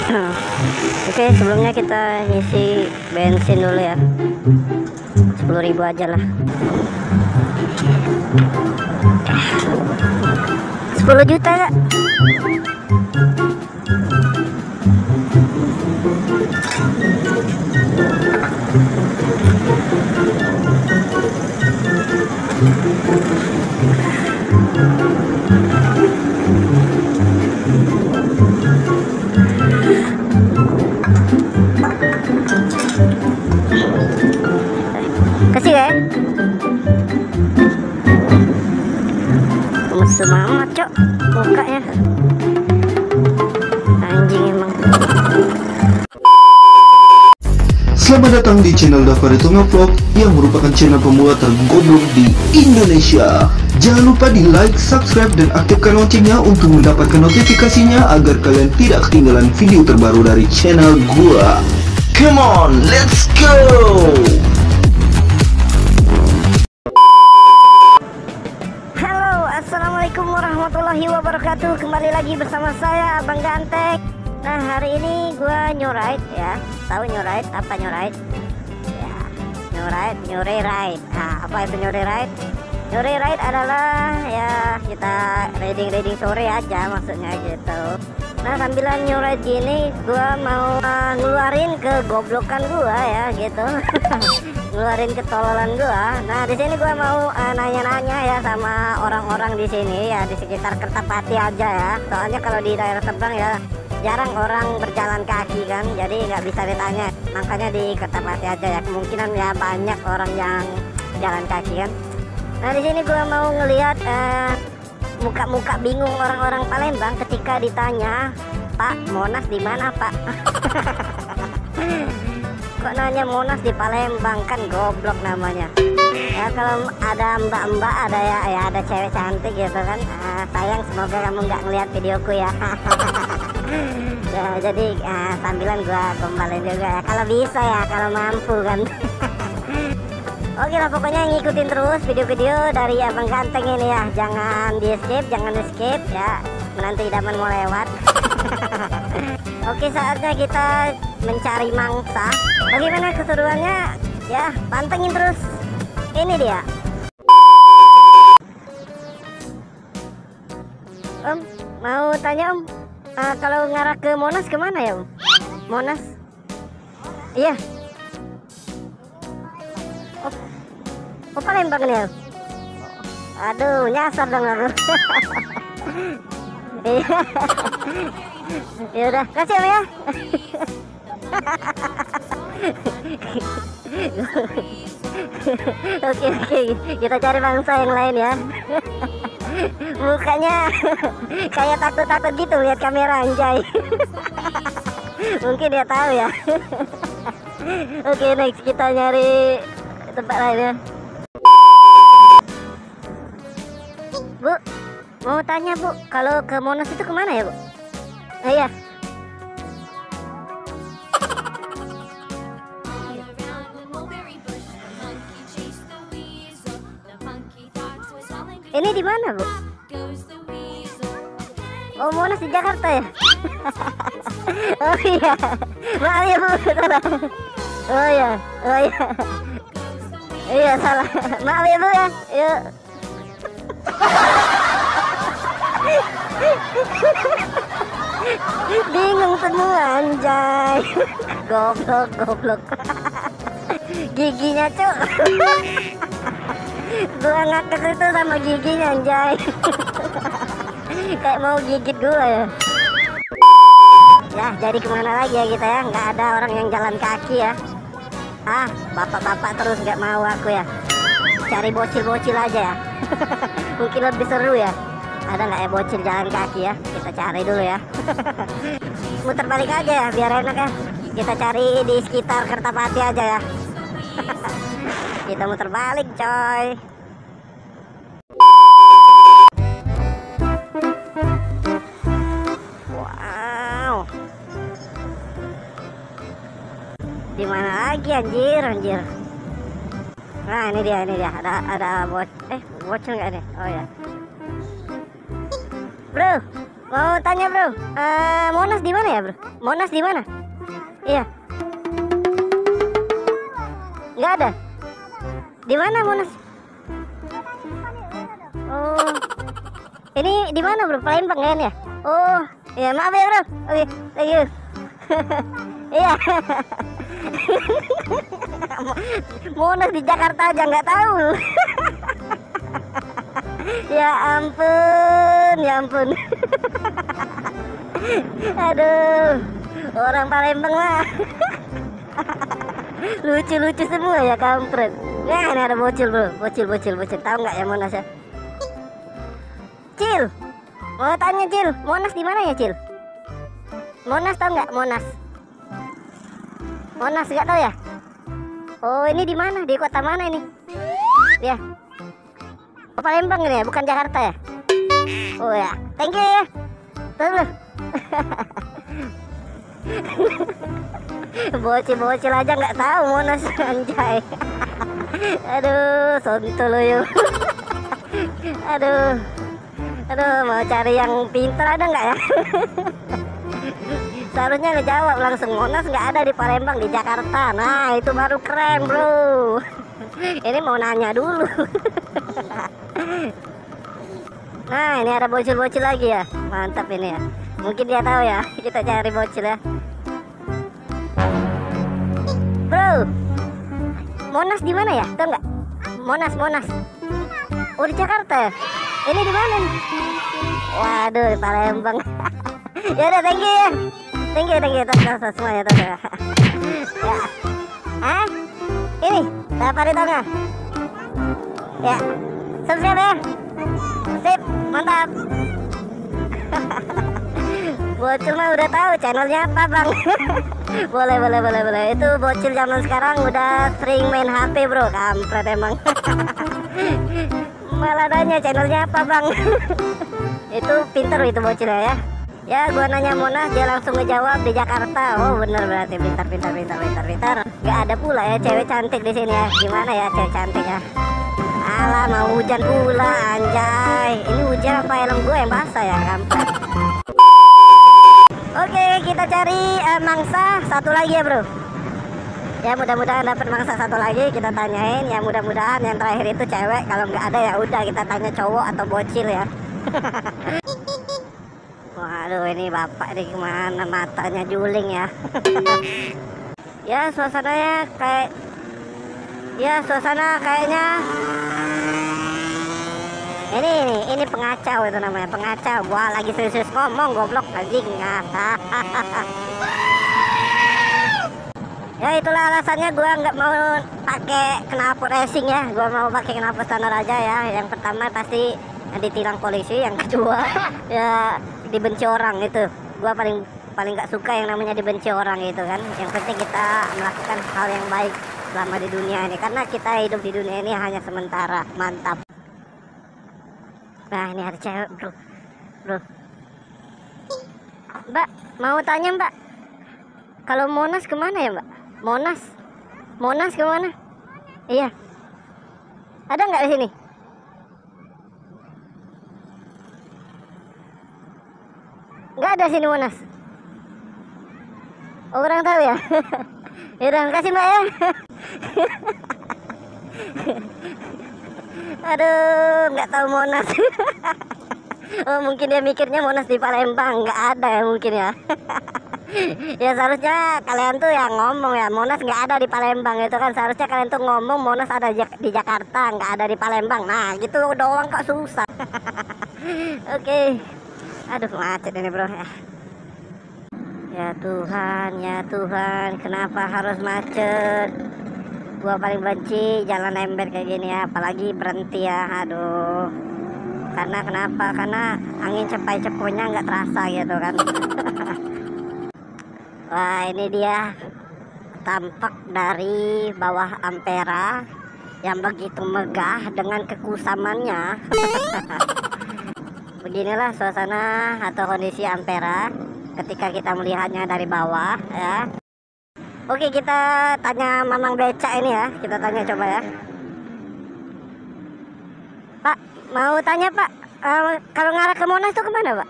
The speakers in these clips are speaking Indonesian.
Oke, sebelumnya kita ngisi bensin dulu ya. 10.000 aja lah. 10 juta gak? Kasih ya. Mesum amat cok mukanya. Anjing emang. Selamat datang di channel Dafari Tonga Vlog yang merupakan channel pemula tergoblok di Indonesia. Jangan lupa di like, subscribe, dan aktifkan loncengnya untuk mendapatkan notifikasinya agar kalian tidak ketinggalan video terbaru dari channel gua. Come on, let's go! Halo, assalamualaikum warahmatullahi wabarakatuh. Kembali lagi bersama saya Abang Ganteng. Nah, hari ini gua nyuride ya. Tahu nyuride? Apa nyuride? Ya, nyuri ride. Nah, apa itu nyuri ride? Nyuri ride adalah ya kita riding sore aja maksudnya gitu. Nah, sambilan nyuride gini gua mau ngeluarin kegoblokan gua ya gitu. Ngeluarin ketololan gua. Nah, di sini gua mau nanya-nanya ya sama orang-orang di sini ya, di sekitar Kertapati aja ya. Soalnya kalau di daerah Seberang ya jarang orang berjalan kaki kan, jadi nggak bisa ditanya. Makanya di Kertapati aja ya, kemungkinan ya banyak orang yang jalan kaki kan. Nah, di sini gua mau ngelihat muka-muka bingung orang-orang Palembang ketika ditanya, "Pak, Monas di mana, Pak?" Kok nanya Monas di Palembang, kan goblok namanya. Ya kalau ada mbak-mbak, ada ya ada cewek cantik gitu kan. Sayang, semoga kamu nggak ngelihat videoku ya. Ya, jadi sambilan gua gombalin juga ya kalau bisa ya, kalau mampu kan. Oke lah, pokoknya ngikutin terus video-video dari Abang Ganteng ini ya. Jangan di skip ya, nanti idaman mau lewat. Oke, saatnya kita mencari mangsa. Bagaimana keseruannya? Ya, pantengin terus. Ini dia. Om, mau tanya Om, kalau ngarah ke Monas kemana ya Om? Monas? Iya. Oh, Palembang nih Om. Aduh, nyasar dong aku. Iya. Ya udah, kasih Om ya. Oke, kita cari bangsa yang lain ya. Mukanya kayak takut-takut gitu lihat kamera, anjay. Mungkin dia tahu ya. Oke, next kita nyari tempat lain ya. Bu, mau tanya Bu, kalau ke Monas itu kemana ya Bu? Iya. Ini di mana Bu? Oh, Monas di Jakarta ya? Oh iya, maaf ya Bu, salah. Oh iya. Iya salah, maaf ya Bu ya. Yuk. Bingung semua, anjay. Goblok. Giginya cuk. Gua ngakak itu sama giginya, anjay. Kayak mau gigit gua ya. Ya, jadi kemana lagi ya kita ya? Nggak ada orang yang jalan kaki ya. Bapak-bapak terus nggak mau aku ya. Cari bocil-bocil aja ya. Mungkin lebih seru ya. Ada nggak ya bocil jalan kaki ya? Kita cari dulu ya. Muter balik aja ya, biar enak ya. Kita cari di sekitar Kertapati aja ya. Kita muter balik coy. Wow. Di mana lagi anjir? Nah, ini dia. Ada bocil nggak nih? Oh ya. Bro, Mau tanya bro, Monas di mana ya bro? Monas di mana? Iya. Nggak ada. Di mana Monas? Oh, ini di mana bro? Palembang kan ya? Oh, ya maaf ya bro. Oke, thank you. Iya. Monas di Jakarta aja nggak tahu. Ya ampun, ya ampun. Aduh, orang Palembang mah lucu-lucu semua ya, kampret. Nah, ini ada bocil bro, bocil. Tahu nggak ya Monas ya? Cil, mau tanya Cil, Monas di mana ya Cil? Monas tahu nggak Monas? Monas nggak tahu ya? Oh, ini di mana? Di kota mana ini? Ya, oh, Palembang ini ya, bukan Jakarta ya? Oh ya, thank you ya. Terus bocil aja nggak tahu Monas, anjay. Aduh, sontol yuk. Aduh, mau cari yang pintar ada nggak ya? Seharusnya ngejawab langsung, Monas nggak ada di Palembang, di Jakarta. Nah, itu baru keren bro. Ini mau nanya dulu. Nah, ini ada bocil-bocil lagi ya. Mantap ini ya. Mungkin dia tahu ya. Kita cari bocil ya. Bro, Monas di mana ya? Tahu nggak? Monas. Oh, di Jakarta ya? Ini di mana nih? Waduh, di Palembang. Ya udah, thank you ya. Thank you. Tos semuanya tos ya. Ya. Hah? Ini, dapat di tengah. Ya. Subscribe ya. Sip, mantap. Bocil mah udah tahu channelnya apa bang. Boleh. Itu bocil zaman sekarang udah sering main HP bro, kampret emang. Malah nanya channelnya apa bang. Itu pinter itu bocilnya ya. Ya, gua nanya Monas, dia langsung ngejawab di Jakarta. Oh bener, berarti pintar. Gak ada pula ya cewek cantik di sini ya. Gimana ya cewek cantik ya? Alah, mau hujan pula, anjay. Ini hujan apa helm gue yang basah ya, kampret. Oke, kita cari mangsa satu lagi ya bro. Ya, mudah-mudahan dapat mangsa satu lagi. Kita tanyain ya, mudah-mudahan yang terakhir itu cewek. Kalau nggak ada ya udah, kita tanya cowok atau bocil ya. Waduh, ini bapak ini gimana, matanya juling ya. Ya, suasananya kayak, ya suasana kayaknya ini pengacau, itu namanya pengacau. Gua lagi serius ngomong, goblok anjing. Ya, itulah alasannya gua nggak mau pakai knalpot racing ya. Gua mau pakai knalpot standar aja ya. Yang pertama pasti ditilang polisi, yang kedua ya dibenci orang. Itu gua paling nggak suka yang namanya dibenci orang itu kan. Yang penting kita melakukan hal yang baik selama di dunia ini, karena kita hidup di dunia ini hanya sementara. Mantap. Nah, ini ada cewek bro. Mbak, mau tanya mbak, kalau Monas kemana ya mbak? Monas kemana? Iya, ada nggak di sini? Nggak ada sini Monas. Oh, kurang tahu ya. Yaudah, makasih mbak ya. Aduh, nggak tahu Monas. Oh, mungkin dia mikirnya Monas di Palembang. Nggak ada ya mungkin ya. Ya seharusnya kalian tuh yang ngomong ya, Monas nggak ada di Palembang itu kan. Seharusnya kalian tuh ngomong Monas ada di Jakarta, nggak ada di Palembang. Nah gitu doang kok susah. Oke. Aduh, macet ini bro ya. Ya Tuhan, kenapa harus macet? Gua paling benci jalan ember kayak gini ya, apalagi berhenti ya. Aduh, karena angin cepai-cepainya nggak terasa gitu kan. Wah, ini dia tampak dari bawah Ampera yang begitu megah dengan kekusamannya. Beginilah suasana atau kondisi Ampera ketika kita melihatnya dari bawah ya. Oke, kita tanya Mamang Beca ini ya. Kita tanya coba ya. Pak, mau tanya Pak, kalau ngarah ke Monas tuh kemana Pak?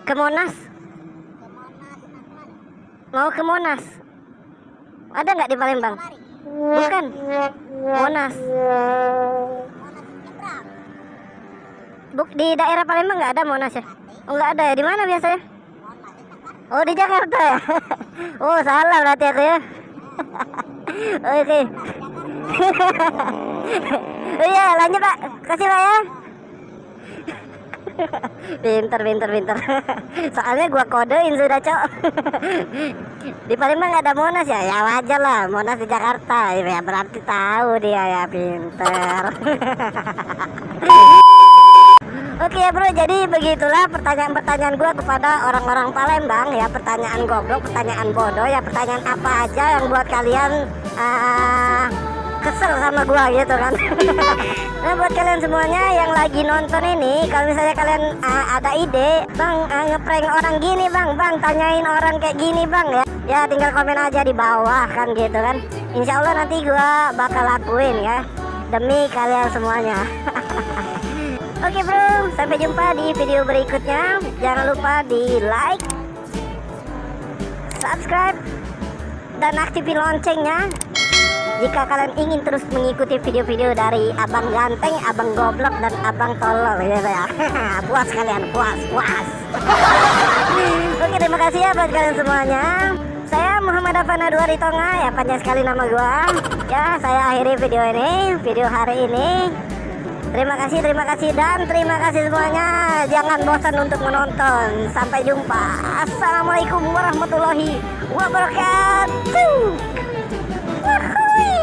Ke Monas. Mau ke Monas. Ada nggak di Palembang? Bukan. Monas. Di daerah Palembang nggak ada Monas ya? Oh, nggak ada ya? Di mana biasanya? Oh, di Jakarta ya? Oh, salah berarti aku ya. Oke. Oh iya, lanjut Pak. Kasih Pak ya. Pinter. Soalnya gua kodein sudah, Cok. Di Palembang nggak ada Monas ya? Ya wajar lah, Monas di Jakarta. Ya berarti tahu dia ya, pinter. Oke ya bro, jadi begitulah pertanyaan-pertanyaan gue kepada orang-orang Palembang ya. Pertanyaan goblok, pertanyaan bodoh ya, pertanyaan apa aja yang buat kalian kesel sama gue gitu kan. Nah buat kalian semuanya yang lagi nonton ini, kalau misalnya kalian ada ide, bang ngeprank orang gini bang, tanyain orang kayak gini bang ya tinggal komen aja di bawah kan gitu kan. Insya Allah nanti gue bakal lakuin ya, demi kalian semuanya. Oke bro, sampai jumpa di video berikutnya. Jangan lupa di like, subscribe, dan aktifin loncengnya jika kalian ingin terus mengikuti video-video dari Abang Ganteng, Abang Goblok, dan Abang Tolol gitu ya. Puas kalian, puas. Oke, terima kasih ya buat kalian semuanya. Saya Muhammad Afana Duaritonga ya, panjang sekali nama gua. Ya, saya akhiri video hari ini. Terima kasih dan terima kasih semuanya. Jangan bosan untuk menonton. Sampai jumpa. Assalamualaikum warahmatullahi wabarakatuh. Wuhui.